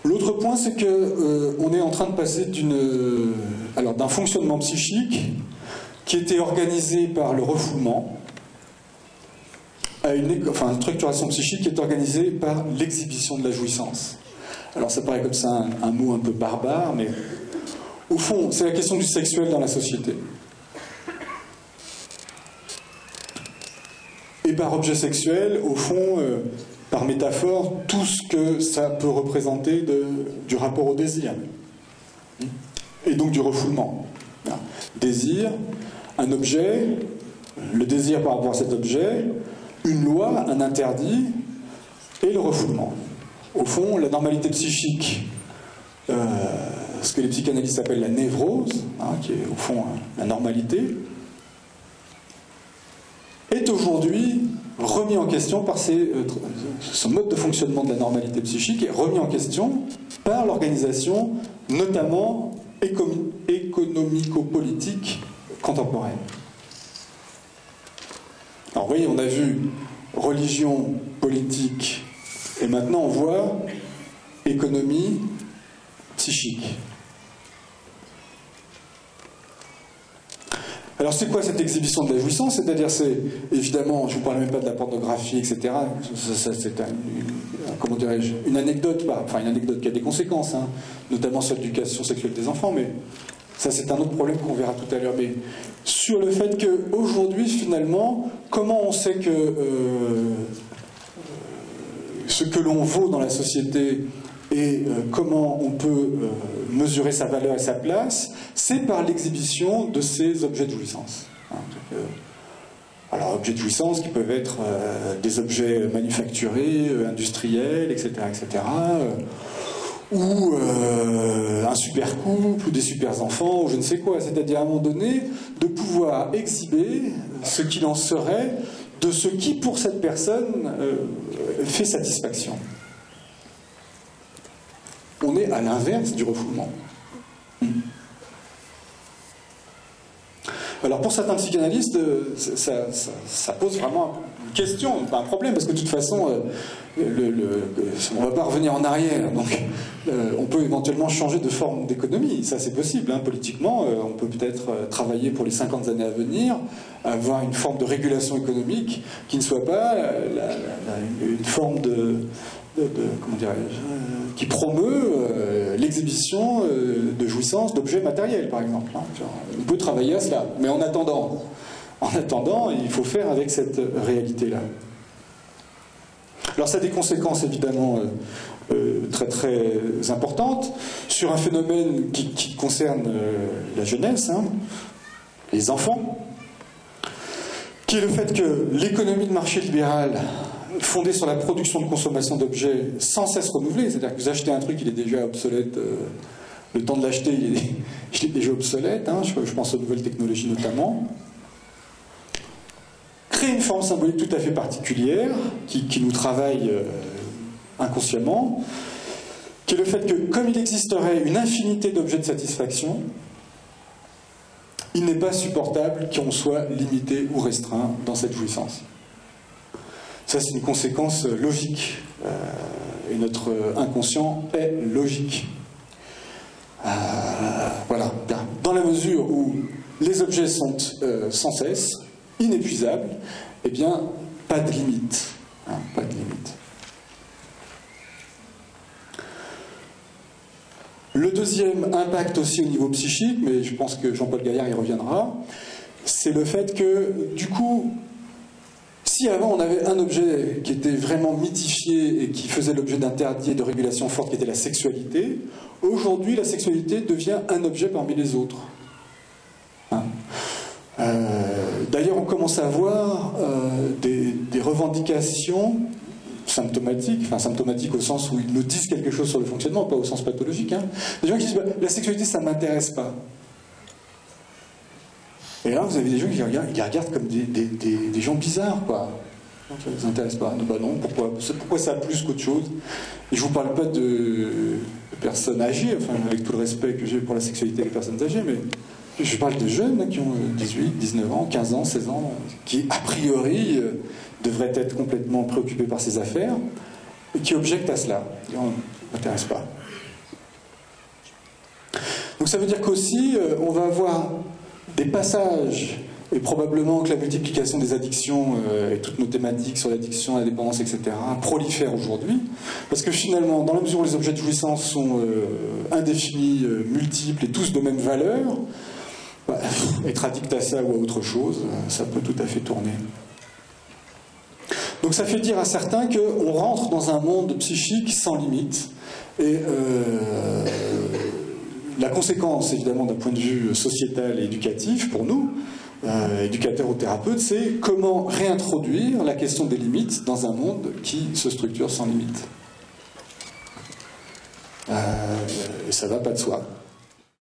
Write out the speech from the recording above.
L'autre point, c'est que on est en train de passer d'un fonctionnement psychique qui était organisé par le refoulement à une structuration psychique qui est organisée par l'exhibition de la jouissance. Alors ça paraît comme ça un mot un peu barbare, mais au fond, c'est la question du sexuel dans la société. Et par objet sexuel, au fond, par métaphore, tout ce que ça peut représenter du rapport au désir. Et donc du refoulement. Désir, un objet, le désir par rapport à cet objet, une loi, un interdit, et le refoulement. Au fond, la normalité psychique, ce que les psychanalystes appellent la névrose, qui est au fond la normalité, est aujourd'hui remis en question par ce mode de fonctionnement de la normalité psychique est remis en question par l'organisation, notamment économico-politique contemporaine. Alors vous voyez, on a vu religion, politique, et maintenant on voit économie, psychique. Alors c'est quoi cette exhibition de la jouissance? C'est-à-dire, c'est évidemment, je ne vous parle même pas de la pornographie, etc. C'est comment dirais-je, une anecdote qui a des conséquences, notamment sur l'éducation sexuelle des enfants, mais ça c'est un autre problème qu'on verra tout à l'heure. Mais sur le fait qu'aujourd'hui, finalement, comment on sait que ce que l'on vaut dans la société et comment on peut mesurer sa valeur et sa place, c'est par l'exhibition de ces objets de jouissance. Alors, objets de jouissance qui peuvent être des objets manufacturés, industriels, etc., etc., ou un super couple, ou des super enfants, ou je ne sais quoi. C'est-à-dire, à un moment donné, de pouvoir exhiber ce qu'il en serait de ce qui, pour cette personne, fait satisfaction. On est à l'inverse du refoulement. Alors pour certains psychanalystes, ça pose vraiment une question, pas un problème, parce que de toute façon, on ne va pas revenir en arrière. Donc on peut éventuellement changer de forme d'économie, ça c'est possible. Politiquement, on peut peut-être travailler pour les 50 années à venir, avoir une forme de régulation économique qui ne soit pas une forme comment dirais-je, qui promeut l'exhibition de jouissance d'objets matériels, par exemple. On peut travailler à cela, mais en attendant, il faut faire avec cette réalité-là. Alors ça a des conséquences évidemment très très importantes sur un phénomène qui concerne la jeunesse, les enfants, qui est le fait que l'économie de marché libérale fondée sur la production de consommation d'objets sans cesse renouvelés, c'est-à-dire que vous achetez un truc, il est déjà obsolète, le temps de l'acheter, il est déjà obsolète, je pense aux nouvelles technologies notamment, crée une forme symbolique tout à fait particulière, qui nous travaille inconsciemment, qui est le fait que, comme il existerait une infinité d'objets de satisfaction, il n'est pas supportable qu'on soit limité ou restreint dans cette jouissance. Ça, c'est une conséquence logique. Et notre inconscient est logique. Voilà. Dans la mesure où les objets sont sans cesse inépuisables, eh bien, pas de limite. Pas de limite. Le deuxième impact aussi au niveau psychique, mais je pense que Jean-Paul Gaillard y reviendra, c'est le fait que, du coup, si avant on avait un objet qui était vraiment mythifié et qui faisait l'objet d'interdits et de régulations fortes qui était la sexualité, aujourd'hui la sexualité devient un objet parmi les autres. D'ailleurs on commence à voir des revendications symptomatiques, symptomatiques au sens où ils nous disent quelque chose sur le fonctionnement, pas au sens pathologique, des gens qui disent la sexualité ça ne m'intéresse pas. Et là, vous avez des gens qui regardent comme des gens bizarres, quoi. Ça ne les intéresse pas. Non, pourquoi ça a plus qu'autre chose? Et je ne vous parle pas de personnes âgées, avec tout le respect que j'ai pour la sexualité des personnes âgées, mais je parle de jeunes qui ont 18, 19 ans, 15 ans, 16 ans, qui, a priori, devraient être complètement préoccupés par ces affaires, et qui objectent à cela. Et on ne m'intéresse pas. Donc ça veut dire qu'aussi, on va avoir des passages, et probablement que la multiplication des addictions et toutes nos thématiques sur l'addiction, la dépendance, etc., prolifèrent aujourd'hui, parce que finalement, dans la mesure où les objets de jouissance sont indéfinis, multiples et tous de même valeur, être addict à ça ou à autre chose, ça peut tout à fait tourner. Donc ça fait dire à certains qu'on rentre dans un monde psychique sans limite, et la conséquence, évidemment, d'un point de vue sociétal et éducatif, pour nous, éducateurs ou thérapeutes, c'est comment réintroduire la question des limites dans un monde qui se structure sans limite. Et ça ne va pas de soi.